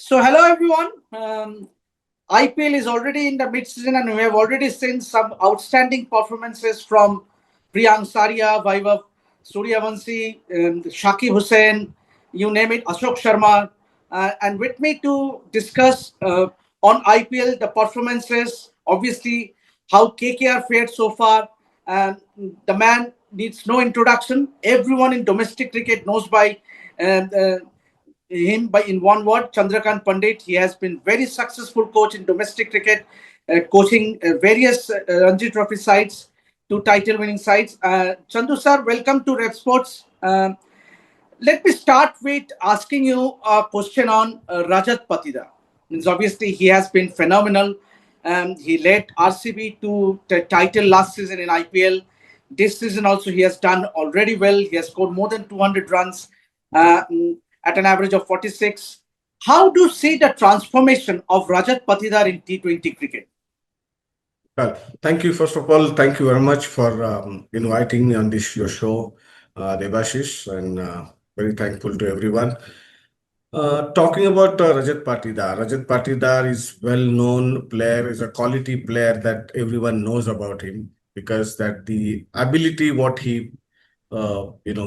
So, hello everyone. IPL is already in the mid-season, and we have already seen some outstanding performances from Priyank Saria, Vaibhav Sooryavanshi, Shakib Hussain, you name it, Ashok Sharma. And with me to discuss on IPL the performances, obviously how KKR fared so far. And the man needs no introduction. Everyone in domestic cricket knows by uh, uh, him by in one word, Chandrakant Pandit. He has been very successful coach in domestic cricket, coaching various Ranji Trophy sides to title winning sides. Chandu sir, welcome to RevSportz. Let me start with asking you a question on Rajat Patidar. Means obviously he has been phenomenal. He led RCB to the title last season in IPL. This season also he has done already well. He has scored more than 200 runs uh, at an average of 46. How do you see the transformation of Rajat Patidar in T20 cricket? Well, thank you. First of all, thank you very much for inviting me on this your show, Debashish, and very thankful to everyone. Talking about Rajat Patidar is well-known player, is a quality player that everyone knows about him because that the ability what he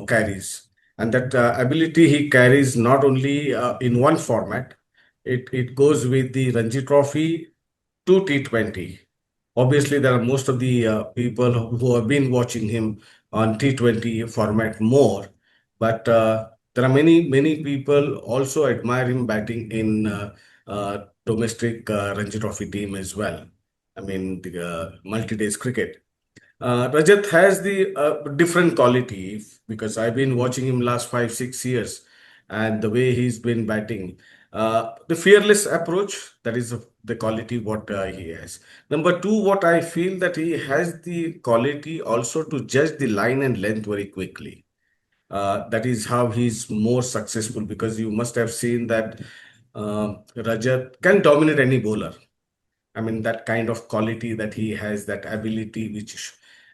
carries, and that ability he carries not only in one format, it goes with the Ranji Trophy to T20. Obviously, there are most of the people who have been watching him on T20 format more, but there are many people also admire him batting in domestic Ranji Trophy team as well. I mean, the multi-days cricket. Rajat has the different quality because I've been watching him last 5 6 years, and the way he's been batting, the fearless approach, that is the quality what he has. Number two, what I feel that he has the quality also to judge the line and length very quickly. That is how he's more successful because you must have seen that Rajat can dominate any bowler. I mean, that kind of quality that he has, that ability,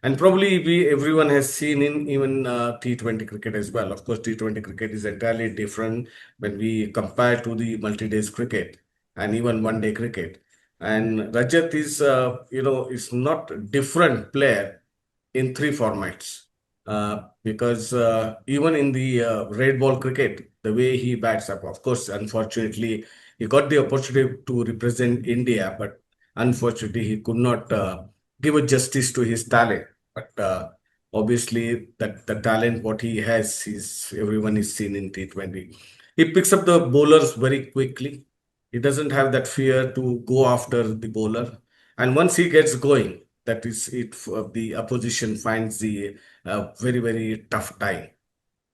and probably everyone has seen in even T20 cricket as well. Of course, T20 cricket is entirely different when we compare to the multi-days cricket and even one-day cricket. And Rajat is not different player in three formats. Because even in the red ball cricket, the way he bats up, of course, unfortunately, he got the opportunity to represent India, but unfortunately, he could not give a justice to his talent. But obviously, that the talent what he has is everyone is seen in T20. He picks up the bowlers very quickly. He doesn't have that fear to go after the bowler, and once he gets going, that is it. The opposition finds the very tough time,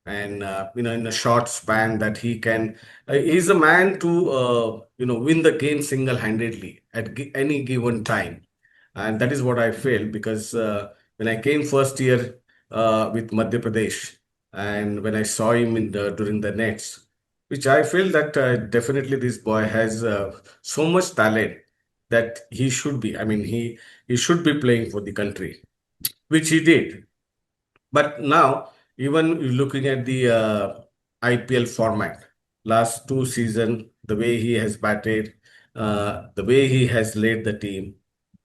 and in a short span that he can he's a man to win the game single-handedly at any given time, and that is what I feel because when I came first year with Madhya Pradesh, and when I saw him during the nets, which I feel that definitely this boy has so much talent that he should be, I mean, he should be playing for the country, which he did. But now, even looking at the IPL format, last two seasons, the way he has batted, the way he has led the team,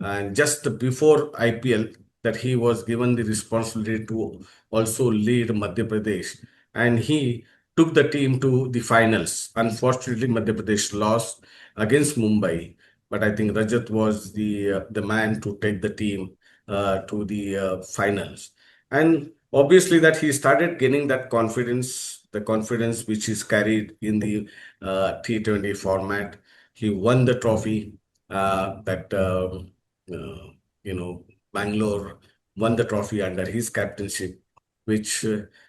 and just before IPL, that he was given the responsibility to also lead Madhya Pradesh, and he took the team to the finals. Unfortunately, Madhya Pradesh lost against Mumbai, but I think Rajat was the man to take the team to the finals. And obviously that he started gaining that confidence, the confidence which is carried in the T20 format. He won the trophy that uh, you know Bangalore won the trophy under his captainship, which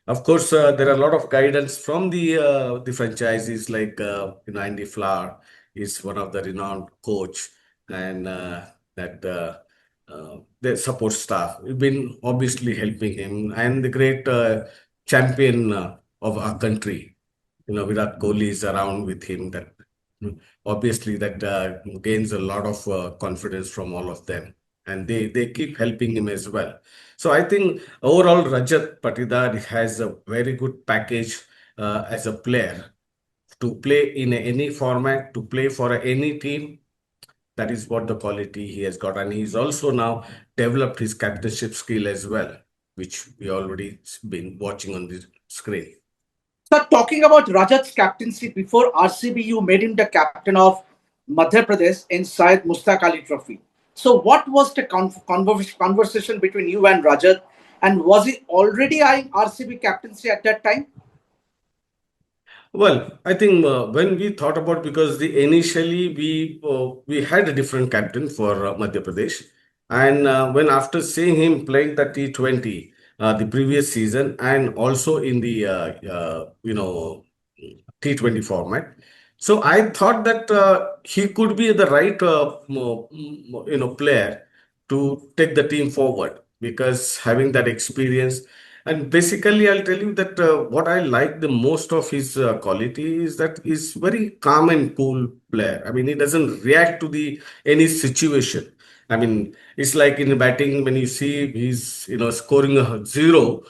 of course there are a lot of guidance from the franchises like Andy Flower is one of the renowned coach, and that the support staff. We've been obviously helping him, and the great champion of our country, Virat Kohli is around with him. That obviously that gains a lot of confidence from all of them, and they keep helping him as well. So I think overall Rajat Patidar has a very good package as a player to play in any format, to play for any team. That is what the quality he has got. And he's also now developed his captainship skill as well, which we already been watching on the screen. So talking about Rajat's captaincy before RCB, you made him the captain of Madhya Pradesh in Syed Mustaq Ali Trophy. So what was the conversation between you and Rajat, and was he already eyeing RCB captaincy at that time? Well, I think when we thought about, because the initially we had a different captain for Madhya Pradesh, and when after seeing him playing the T20 the previous season, and also in the T20 format, so I thought that he could be the right player to take the team forward, because having that experience. And basically, I'll tell you that what I like the most of his quality is that he's very calm and cool player. I mean, he doesn't react to the any situation. I mean, it's like in batting when you see he's scoring a zero,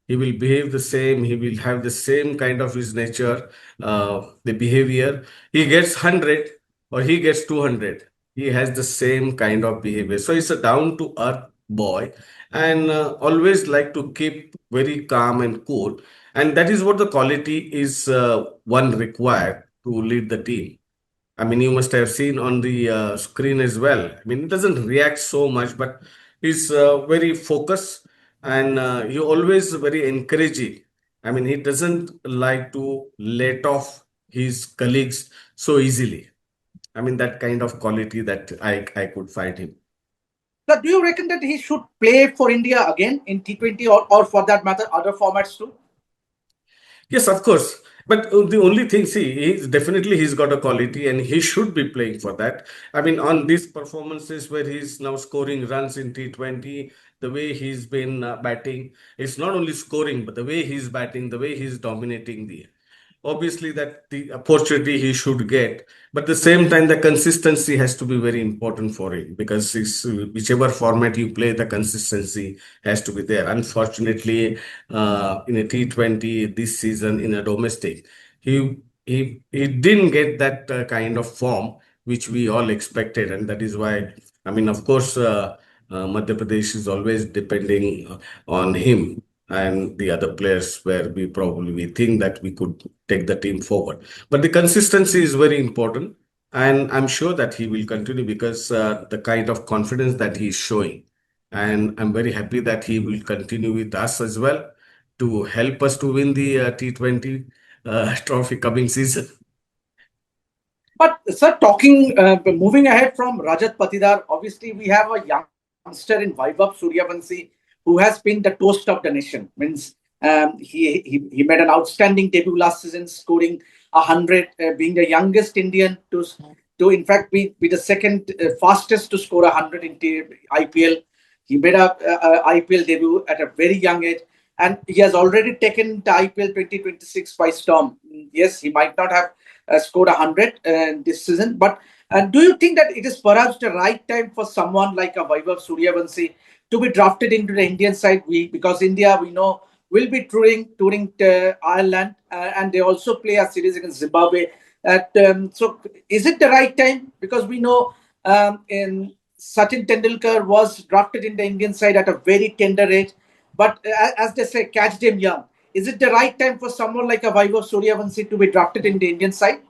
he will behave the same. He will have the same kind of his nature, the behavior. He gets 100 or he gets 200. He has the same kind of behavior. So he's a down to earth boy, and always like to keep very calm and cool. And that is what the quality is one required to lead the team. I mean, you must have seen on the screen as well. I mean, it doesn't react so much, but he's very focused, and he always very encouraging. I mean, he doesn't like to let off his colleagues so easily. I mean, that kind of quality that I could find him. So do you reckon that he should play for India again in T20, or for that matter, other formats too? Yes, of course. But the only thing, see, he's got a quality and he should be playing for that. I mean, on these performances where he's now scoring runs in T20, the way he's been batting, it's not only scoring, but the way he's batting, the way he's dominating the. Obviously, that the opportunity he should get, but at the same time, the consistency has to be very important for him, because whichever format you play, the consistency has to be there. Unfortunately, in a T20 this season in a domestic, he didn't get that kind of form which we all expected, and that is why. I mean, of course, Madhya Pradesh is always depending on him and the other players, where we think that we could take the team forward. But the consistency is very important, and I'm sure that he will continue, because the kind of confidence that he's showing, and I'm very happy that he will continue with us as well to help us to win the T20 trophy coming season. But sir, talking, moving ahead from Rajat Patidar, obviously we have a youngster in Vaibhav Sooryavanshi who has been the toast of the nation. Means he made an outstanding debut last season, scoring 100, being the youngest Indian to in fact be the second fastest to score 100 in IPL. He made a IPL debut at a very young age, and he has already taken the IPL 2026 by storm. Yes, he might not have scored 100 this season, but do you think that it is perhaps the right time for someone like a Vaibhav Sooryavanshi to be drafted into the Indian side? Because India, we know, will be touring to Ireland, and they also play a series against Zimbabwe. So, is it the right time? Because we know in Sachin Tendulkar was drafted in the Indian side at a very tender age, but as they say, catch them young. Is it the right time for someone like a Vaibhav Sooryavanshi to be drafted in the Indian side?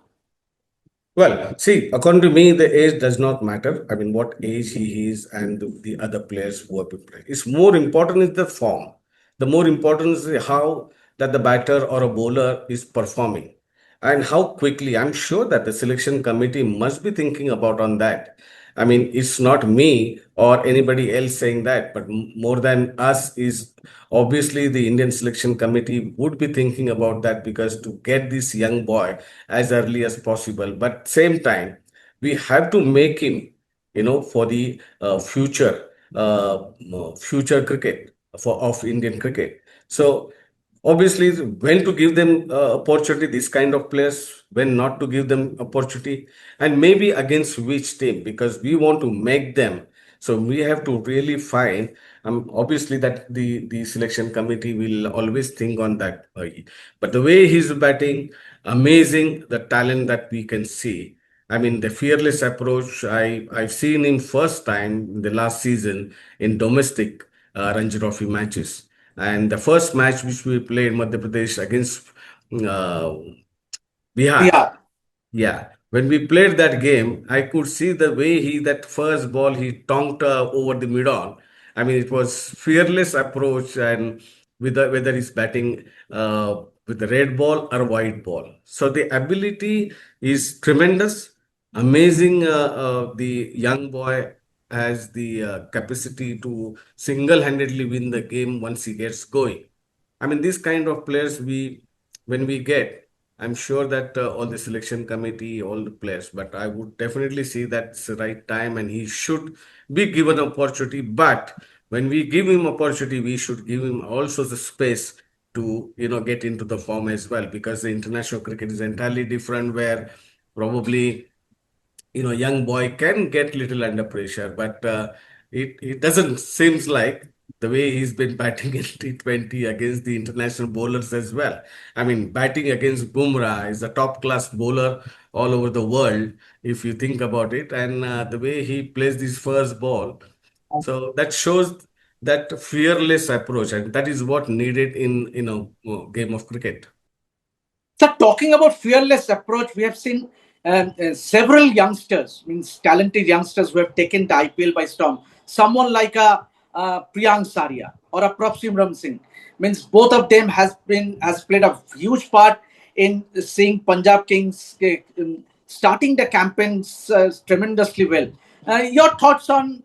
Well, see, according to me, the age does not matter. I mean, what age he is and the other players who have been playing. It's more important is the form. The more important is how that the batter or a bowler is performing, and how quickly. I'm sure that the selection committee must be thinking about on that. I mean, it's not me or anybody else saying that, but more than us is obviously the Indian selection committee would be thinking about that, because to get this young boy as early as possible. But same time, we have to make him, for the future cricket for of Indian cricket. So obviously, when to give them opportunity, this kind of players, when not to give them opportunity, and maybe against which team, because we want to make them So we have to really find, obviously that the selection committee will always think on that. But the way he's batting, amazing, the talent that we can see. I mean, the fearless approach. I've seen him first time in the last season in domestic Ranji Trophy matches, and the first match which we played Madhya Pradesh against uh, Bihar. Yeah. Yeah, when we played that game, I could see the way that first ball he tonked over the mid on. I mean, it was fearless approach, and with whether he's batting with the red ball or white ball. So the ability is tremendous, amazing. The young boy has the capacity to single-handedly win the game once he gets going. I mean, these kind of players when we get, I'm sure that all the selection committee, all the players, but I would definitely see that's the right time and he should be given opportunity. But when we give him opportunity, we should give him also the space to, get into the form as well, because the international cricket is entirely different where probably young boy can get little under pressure, but it doesn't seems like the way he's been batting in T20 against the international bowlers as well. I mean, batting against Bumrah is a top class bowler all over the world, if you think about it, and the way he plays this first ball, so that shows that fearless approach, and that is what needed in game of cricket. So talking about fearless approach, we have seen several youngsters, means talented youngsters who have taken the IPL by storm. Someone like a Priyank Saria or a Prabsimran Singh, means both of them has played a huge part in seeing Punjab Kings starting the campaigns tremendously well. Your thoughts on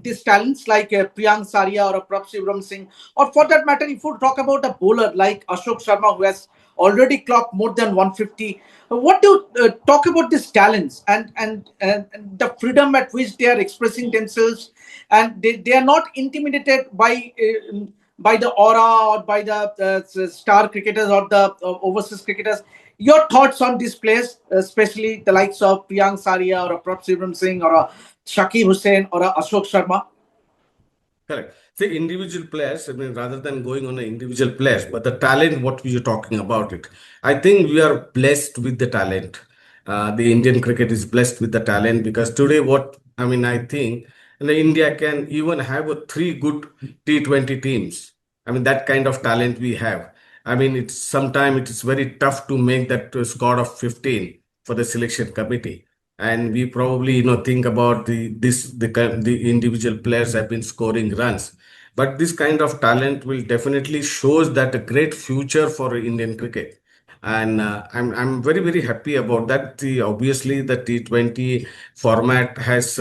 these talents like Priyank Saria or Prabsimran Singh, or for that matter, if you talk about a bowler like Ashok Sharma who has already clocked more than 150. What do you talk about these talents and the freedom at which they are expressing themselves, and they are not intimidated by the aura or by the star cricketers or the overseas cricketers. Your thoughts on these players, especially the likes of Priyank Saria or a Prabsimran Singh or a Shakib Hussain or a Ashok Sharma? Correct. See, individual players, I mean, rather than going on the individual players, but the talent, what we are talking about it. I think we are blessed with the talent. The Indian cricket is blessed with the talent because today, I mean, I think India can even have three good T20 teams. I mean, that kind of talent we have. I mean, it's sometimes it is very tough to make that squad of 15 for the selection committee, and we probably think about the individual players have been scoring runs, but this kind of talent will definitely shows that a great future for Indian cricket. And I'm very happy about that. Obviously the T20 format has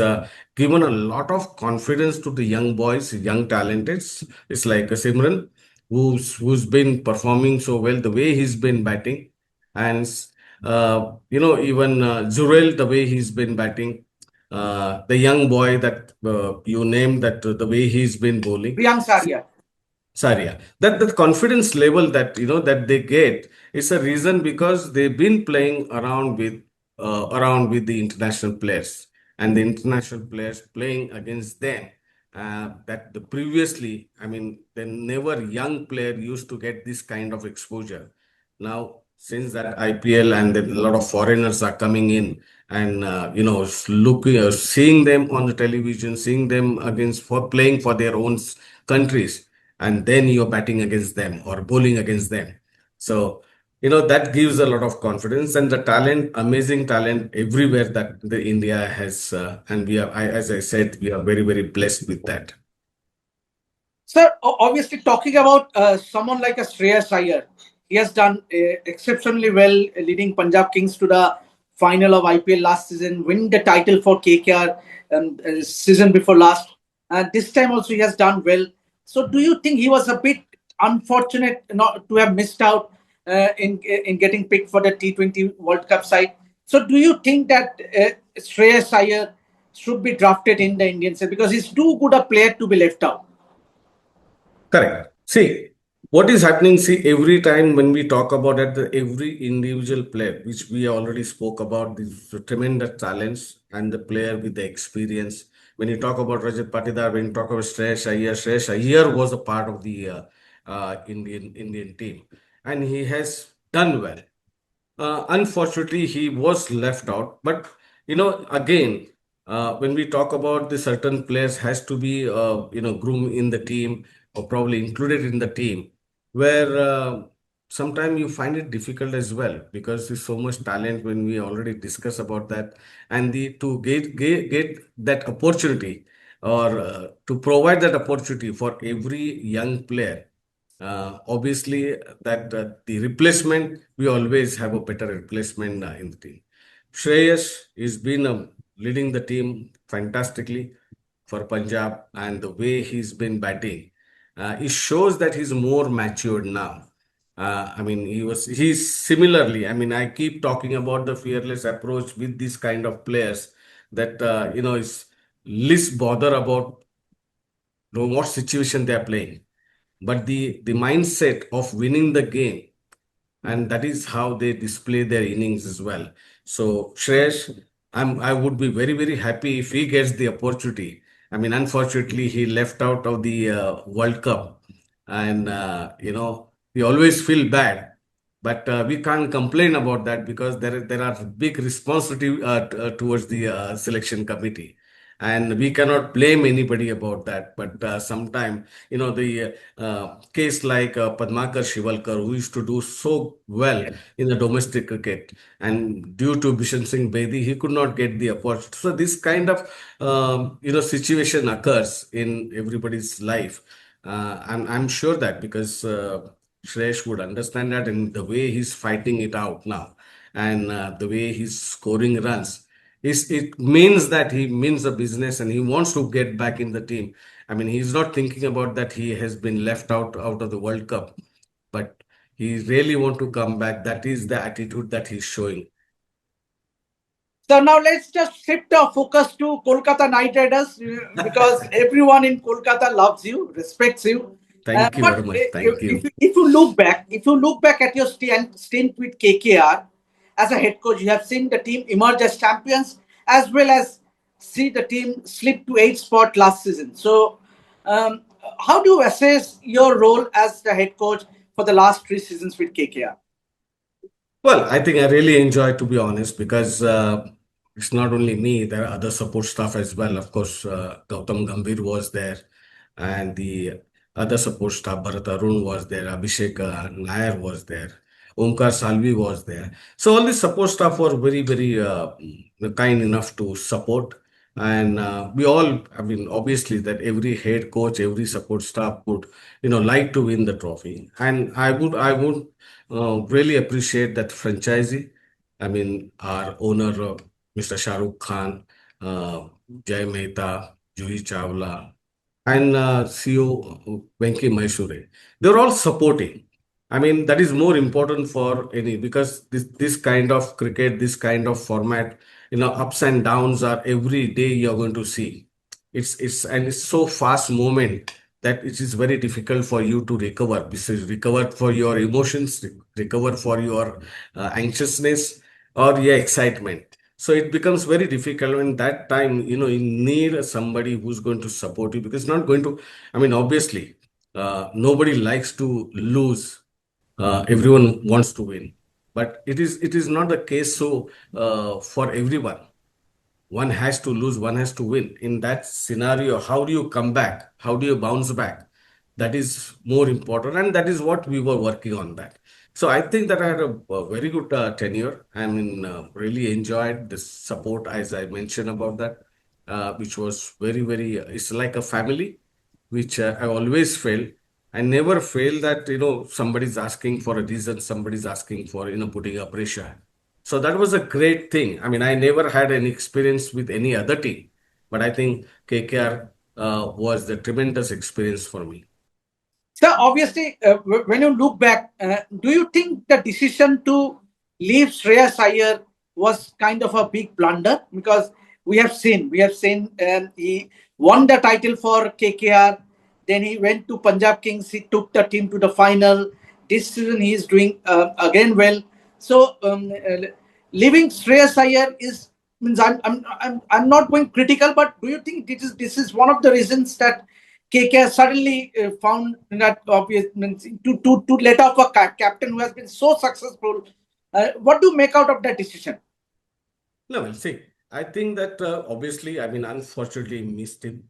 given a lot of confidence to the young boys, young talented. It's like a Simran who's been performing so well, the way he's been batting, and even Zurel, the way he's been batting, the young boy that you named, that the way he's been bowling. Priyank Saria. Sorry, yeah. That confidence level that that they get is a reason because they've been playing around with the international players, and the international players playing against them. That the previously, I mean, the never young player used to get this kind of exposure. Now, since that IPL and then a lot of foreigners are coming in, and looking, seeing them on the television, seeing them against for playing for their own countries, and then you're batting against them or bowling against them. So, that gives a lot of confidence, and the talent, amazing talent everywhere that the India has, and as I said, we are very blessed with that. Sir, obviously talking about someone like a Shreyas Iyer, he has done exceptionally well, leading Punjab Kings to the final of IPL last season, win the title for KKR season before last. And this time also he has done well. So do you think he was a bit unfortunate not to have missed out in getting picked for the T20 World Cup side? So do you think that Shreyas Iyer should be drafted in the Indian side because he's too good a player to be left out? Correct. See, what is happening? See, every time when we talk about it, every individual player, which we already spoke about, these tremendous talents and the player with the experience, When you talk about Rajat Patidar, when you talk about Shreyas Iyer was a part of the Indian team, and he has done well. Unfortunately, he was left out. But again, when we talk about the certain players has to be groomed in the team or probably included in the team, where sometimes you find it difficult as well because there's so much talent when we already discuss about that, and the to get that opportunity or to provide that opportunity for every young player. Obviously, that the replacement, we always have a better replacement in the team. Shreyas has been leading the team fantastically for Punjab, and the way he's been batting, it shows that he's more matured now. I mean, he's similarly. I mean, I keep talking about the fearless approach with these kind of players that is least bother about what situation they are playing, but the mindset of winning the game, and that is how they display their innings as well. So Shreyash, I would be very very happy if he gets the opportunity. I mean, unfortunately, he left out of the World Cup, and we always feel bad, but we can't complain about that because there are big responsibility towards the selection committee. And we cannot blame anybody about that. But sometime, the case like Padmakar Shivalkar, who used to do so well in the domestic cricket, and due to Bishan Singh Bedi, he could not get the opportunity. So this kind of situation occurs in everybody's life. I'm sure that because Shresh would understand that, and the way he's fighting it out now, and the way he's scoring runs, it means that he means the business and he wants to get back in the team. I mean, he's not thinking about that he has been left out of the World Cup, but he really want to come back. That is the attitude that he's showing. So now let's just shift our focus to Kolkata Knight Riders because everyone in Kolkata loves you, respects you. Thank you very But much. Thank you. if you look back at your stint with KKR as a head coach, you have seen the team emerge as champions as well as see the team slip to eighth spot last season. So, um, how do you assess your role as the head coach for the last three seasons with KKR? Well, I think I really enjoy, to be honest, because it's not only me, there are other support staff as well. Of course, Gautam Gambhir was there, and the other support staff, Bharat Arun was there, Abhishek Nair was there, Omkar Salvi was there. So all the support staff were very, very kind enough to support. And we all, I mean, obviously, that every head coach, every support staff would, like to win the trophy. And I would really appreciate that franchisee. I mean, our owner, Mr. Shah Rukh Khan, Jay Mehta, Juhi Chawla, and CEO Venki Maisure. They're all supporting. I mean, that is more important for any because this kind of cricket, this kind of format, ups and downs are every day you're going to see. It's so fast movement that it is very difficult for you to recover. This is recover for your emotions, recover for your anxiousness or your excitement. So it becomes very difficult when that time, you need somebody who's going to support you because it's not going to, I mean, obviously, nobody likes to lose. Everyone wants to win, but it is not the case. So for everyone, one has to lose, one has to win. In that scenario, how do you come back? How do you bounce back? That is more important, and that is what we were working on that. So I think that I had a very good tenure. I mean, really enjoyed the support, as I mentioned about that, which was very, very. It's like a family, which I always felt. I never feel that somebody's asking for a reason, somebody's asking for putting a pressure. So that was a great thing. I mean, I never had any experience with any other team, but I think KKR was the tremendous experience for me. So obviously, when you look back, do you think the decision to leave Shreyas Iyer was kind of a big blunder? Because we have seen he won the title for KKR, then he went to Punjab Kings, he took the team to the final. This season he is doing again well. So leaving Shreyas Iyer is means I'm not going critical, but do you think this is one of the reasons that KK suddenly found that obvious, means to let off a captain who has been so successful? What do you make out of that decision? No, well, see, I think that obviously, I mean, unfortunately, missed him.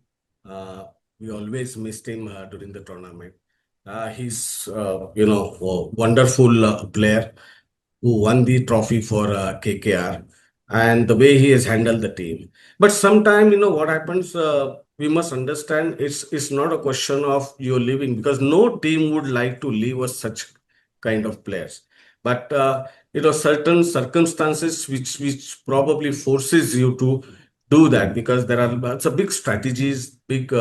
Uh, we always missed him during the tournament. He's, a wonderful player who won the trophy for KKR, and the way he has handled the team. But sometimes, what happens, we must understand it's not a question of you're leaving, because no team would like to leave us such kind of players. But certain circumstances which probably forces you to do that, because there are it's a big strategies, big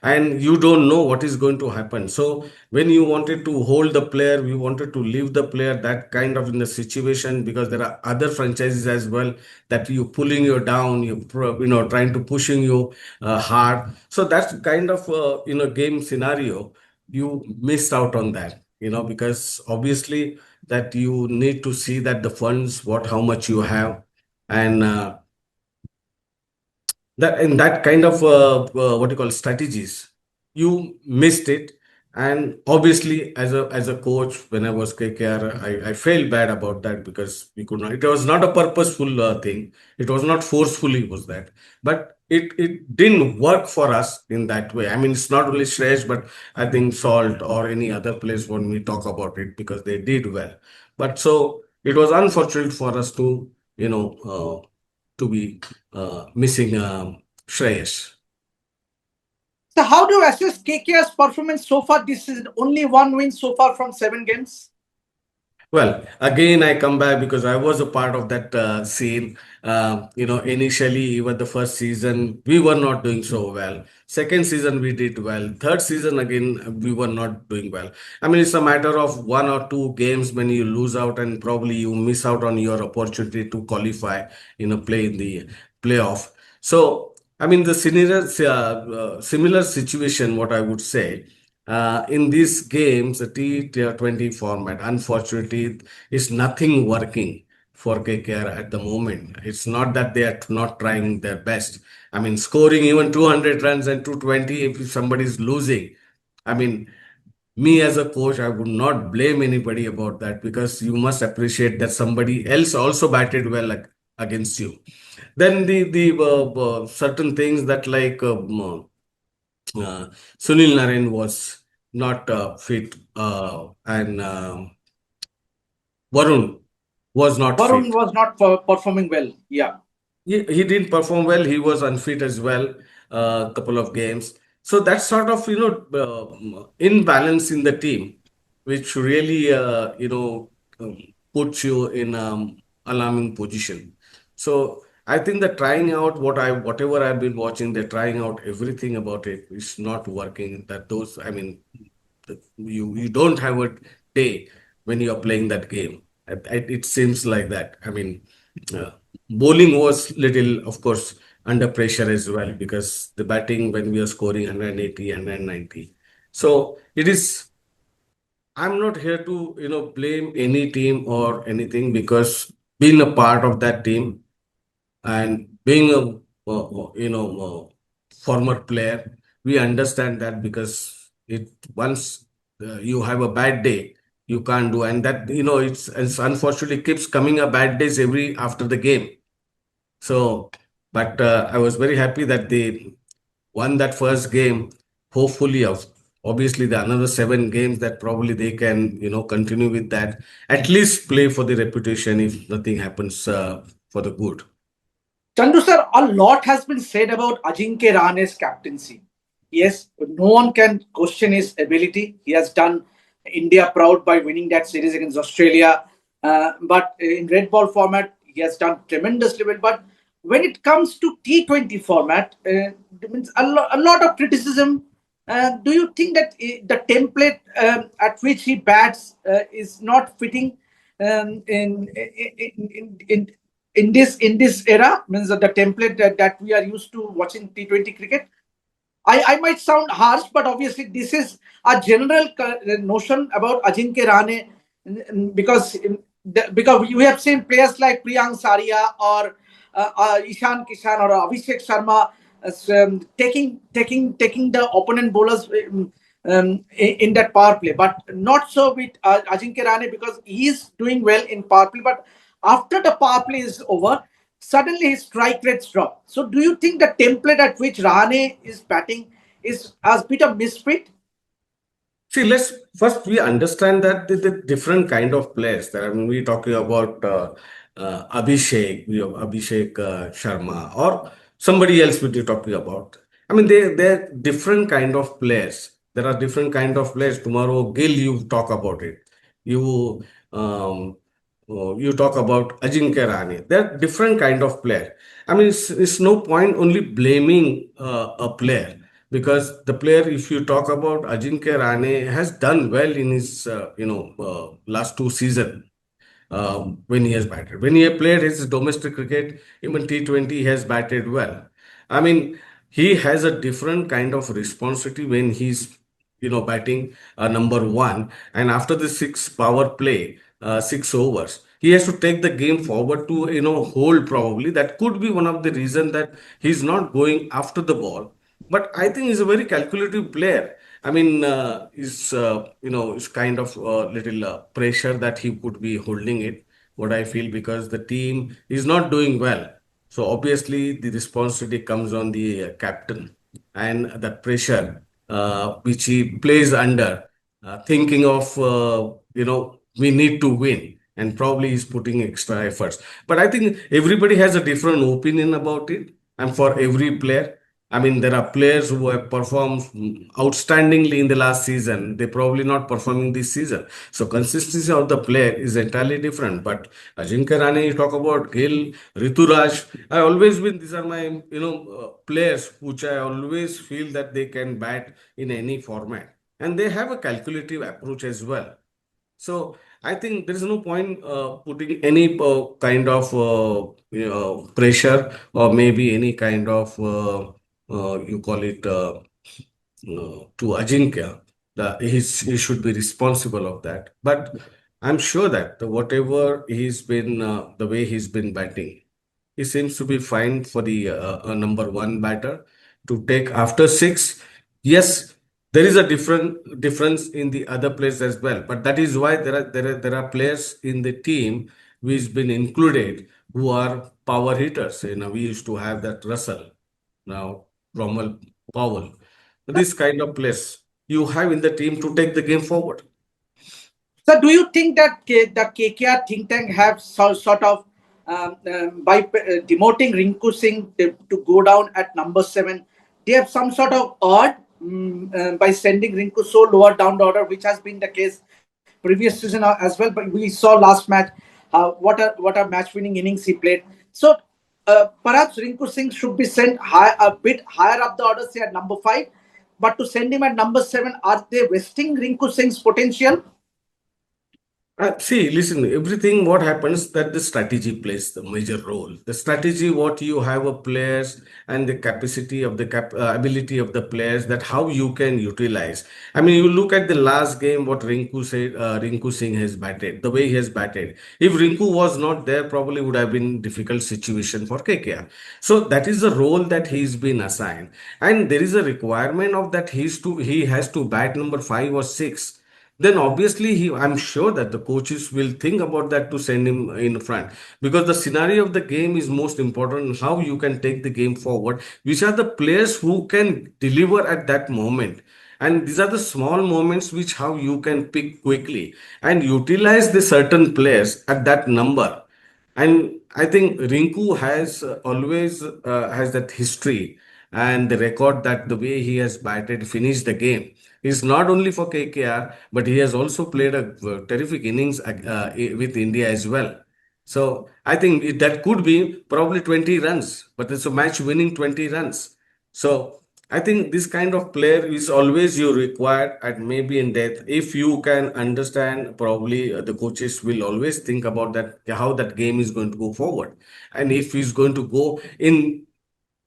and you don't know what is going to happen. So when you wanted to hold the player, we wanted to leave the player, that kind of in the situation, because there are other franchises as well that you pulling you down, trying to pushing you hard. So that's kind of game scenario. You missed out on that, because obviously that you need to see that the funds, what how much you have, and that in that kind of what you call strategies, you missed it. And obviously as a coach, when I was KKR, I felt bad about that, because we could not, it was not a purposeful thing, it was not forcefully was that, but it didn't work for us in that way. I mean, it's not only Shreya, but I think Salt or any other place when we talk about it, because they did well. But so it was unfortunate for us to to be missing Shreyas. So how do you assess KKR's performance so far this season? Only one win so far from 7 games. Well, again, I come back because I was a part of that scene. Initially, even the first season, we were not doing so well. Second season, we did well. Third season, again, we were not doing well. I mean, it's a matter of 1 or 2 games when you lose out, and probably you miss out on your opportunity to qualify, play in the playoff. So, I mean, the similar situation, what I would say in these games, the T20 format, unfortunately, is nothing working for KKR at the moment. It's not that they are not trying their best. I mean, scoring even 200 runs and 220 if somebody is losing. I mean, me as a coach, I would not blame anybody about that, because you must appreciate that somebody else also batted well against you. Then the certain things that like Sunil Narain was not fit, and Varun was not Varun fit. was not performing well. Yeah. He didn't perform well. He was unfit as well, a couple of games. So that sort of imbalance in the team, which really puts you in alarming position. So I think that trying out whatever I've been watching, they're trying out everything about it. It's not working. That those I mean, you don't have a day when you are playing that game. It seems like that. I mean. Uh, Bowling was little, of course, under pressure as well, because the batting when we are scoring 180, 190. So it is, I'm not here to, blame any team or anything, because being a part of that team and being former player, we understand that, because it once you have a bad day, you can't do, and that, it's unfortunately keeps coming a bad days every after the game. So, but I was very happy that they won that first game. Hopefully, obviously, the another 7 games that probably they can, continue with that. At least play for the reputation if nothing happens for the good. Chandu sir, a lot has been said about Ajinkya Rahane's captaincy. Yes, no one can question his ability. He has done India proud by winning that series against Australia. But in red ball format, he has done tremendously well. But when it comes to T20 format, means a lot of criticism. Do you think that the template at which he bats is not fitting in this era? Means that the template that we are used to watching T20 cricket. I might sound harsh, but obviously this is a general notion about Ajinkya Rahane, because because we have seen players like Priyang Saria or Ishan Kishan or Abhishek Sharma taking the opponent bowlers in that power play, but not so with Ajinkya Rahane because he is doing well in power play. But after the power play is over, suddenly his strike rates drop. So, do you think the template at which Rahane is batting is as bit of misfit? See, let's first we understand that the different kind of players. That I mean, we're talking about Abhishek, we have Abhishek Sharma, or somebody else we're talking about. I mean, they're different kind of players. There are different kind of players. Tomorrow, Gill, you talk about it. You um, you talk about Ajinkya Rahane. They're different kind of player. I mean, it's no point only blaming a player because the player, if you talk about Ajinkya Rahane, has done well in his last two season when he has batted. When he has played his domestic cricket, even T20, he has batted well. I mean, he has a different kind of responsibility when he's batting number one, and after the six power play, 6 overs. He has to take the game forward to hold probably. That could be one of the reason that he's not going after the ball, but I think he's a very calculative player. I mean, it's kind of little pressure that he could be holding it. What I feel because the team is not doing well, so obviously the responsibility comes on the captain and the pressure which he plays under, thinking of we need to win, and probably he's putting extra efforts. But I think everybody has a different opinion about it, and for every player. I mean, there are players who have performed outstandingly in the last season. They're probably not performing this season. So consistency of the player is entirely different. But Ajinkya Rahane, you talk about Gill, Rituraj. I always been. These are my players which I always feel that they can bat in any format, and they have a calculative approach as well. So I think there is no point putting any kind of pressure or maybe any kind of you call it to Ajinkya. He should be responsible of that. But I'm sure that whatever he's been the way he's been batting, he seems to be fine for the number one batter to take after six. Yes, there is a different difference in the other players as well, but that is why there are players in the team which been included who are power hitters. We used to have that Russell, now Romal Powell. This kind of players you have in the team to take the game forward. So, do you think that the KKR think tank have sort of by demoting Rinku Singh to go down at number 7, they have some sort of odd by sending Rinku so lower down the order, which has been the case previous season as well. But we saw last match what a match winning innings he played. So perhaps Rinku Singh should be sent a bit higher up the order, say at number 5. But to send him at number 7, are they wasting Rinku Singh's potential? See, listen, everything what happens that the strategy plays the major role. The strategy, what you have of players and the capacity of the ability of the players that how you can utilize. I mean, you look at the last game, what Rinku said, Rinku Singh has batted, the way he has batted. If Rinku was not there, probably would have been difficult situation for KKR. So that is the role that he's been assigned. And there is a requirement of that he has to bat number 5 or 6, then obviously I'm sure that the coaches will think about that to send him in front, because the scenario of the game is most important, how you can take the game forward, which are the players who can deliver at that moment, and these are the small moments which how you can pick quickly and utilize the certain players at that number. And I think Rinku has always has that history and the record that the way he has batted, finished the game is not only for KKR, but he has also played a terrific innings with India as well. So I think that could be probably 20 runs, but it's a match winning 20 runs. So I think this kind of player is always you require at maybe in death. If you can understand, probably the coaches will always think about that, how that game is going to go forward. And if he's going to go in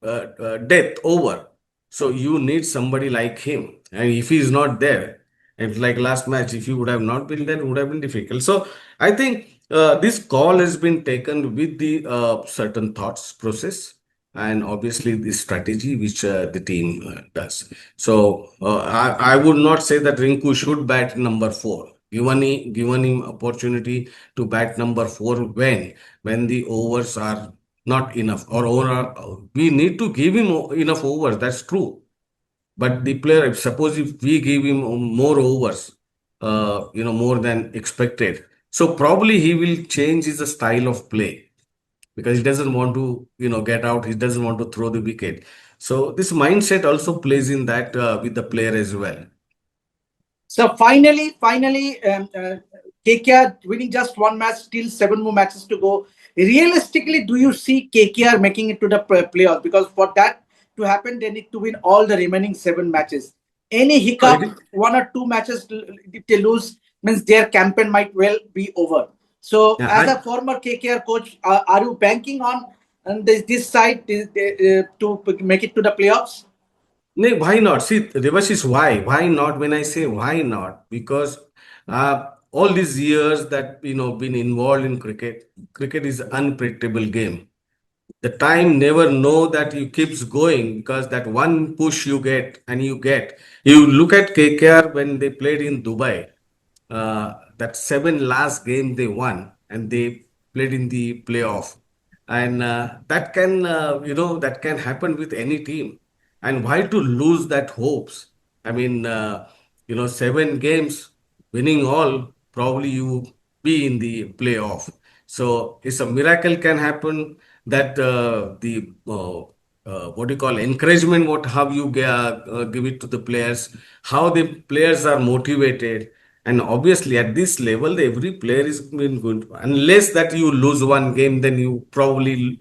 death over, so you need somebody like him. And if he's not there, it's like last match, if he would have not been there, it would have been difficult. So I think This call has been taken with the certain thoughts process and obviously the strategy which the team does. So I would not say that Rinku should bat number four. Given him opportunity to bat number four when the overs are not enough we need to give him enough overs. That's true. But the player, suppose if we give him more overs, more than expected, so probably he will change his style of play because he doesn't want to, get out. He doesn't want to throw the wicket. So this mindset also plays in that with the player as well. So finally, KKR winning just one match, still seven more matches to go. Realistically, do you see KKR making it to the playoffs? Because for that to happen, they need to win all the remaining seven matches. Any No, hiccup, one or two matches if they lose, means their campaign might well be over. So, yeah, as a former KKR coach, are you banking on this side to make it to the playoffs? no, why not? See, reverse is why. Why not? When I say why not, because all these years that been involved in cricket, cricket is unpredictable game. The time never know that you keeps going because that one push you look at KKR when they played in Dubai, that seven last game they won and they played in the playoff, and that can happen with any team. And why to lose that hopes? I mean, seven games winning all, probably you be in the playoff. So it's a miracle can happen that the what do you call encouragement, what have you give it to the players, how the players are motivated. And obviously at this level every player is been good, unless that you lose one game, then you probably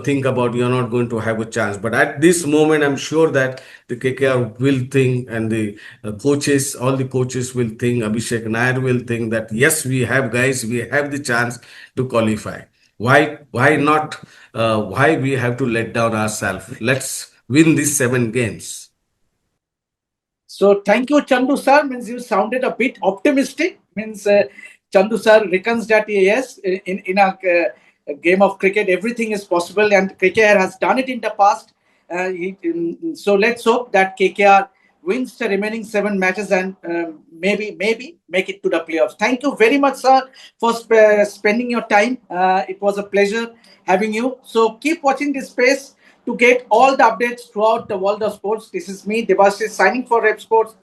think about you're not going to have a chance. But at this moment I'm sure that the KKR will think, and the coaches, all the coaches will think, Abhishek Nair will think that yes, we have guys, we have the chance to qualify. Why not? Why we have to let down ourselves? Let's win these seven games. So thank you, Chandu sir. Means you sounded a bit optimistic. Means Chandu sir reckons that yes, in a game of cricket, everything is possible, and KKR has done it in the past. So let's hope that KKR wins the remaining seven matches and maybe make it to the playoffs. Thank you very much, sir, for spending your time. It was a pleasure having you. So keep watching this space to get all the updates throughout the world of sports. This is me, Devashish, signing for RevSportz.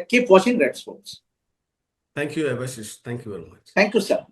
Keep watching RevSportz. Thank you, Abhishek. Thank you very much. Thank you, sir.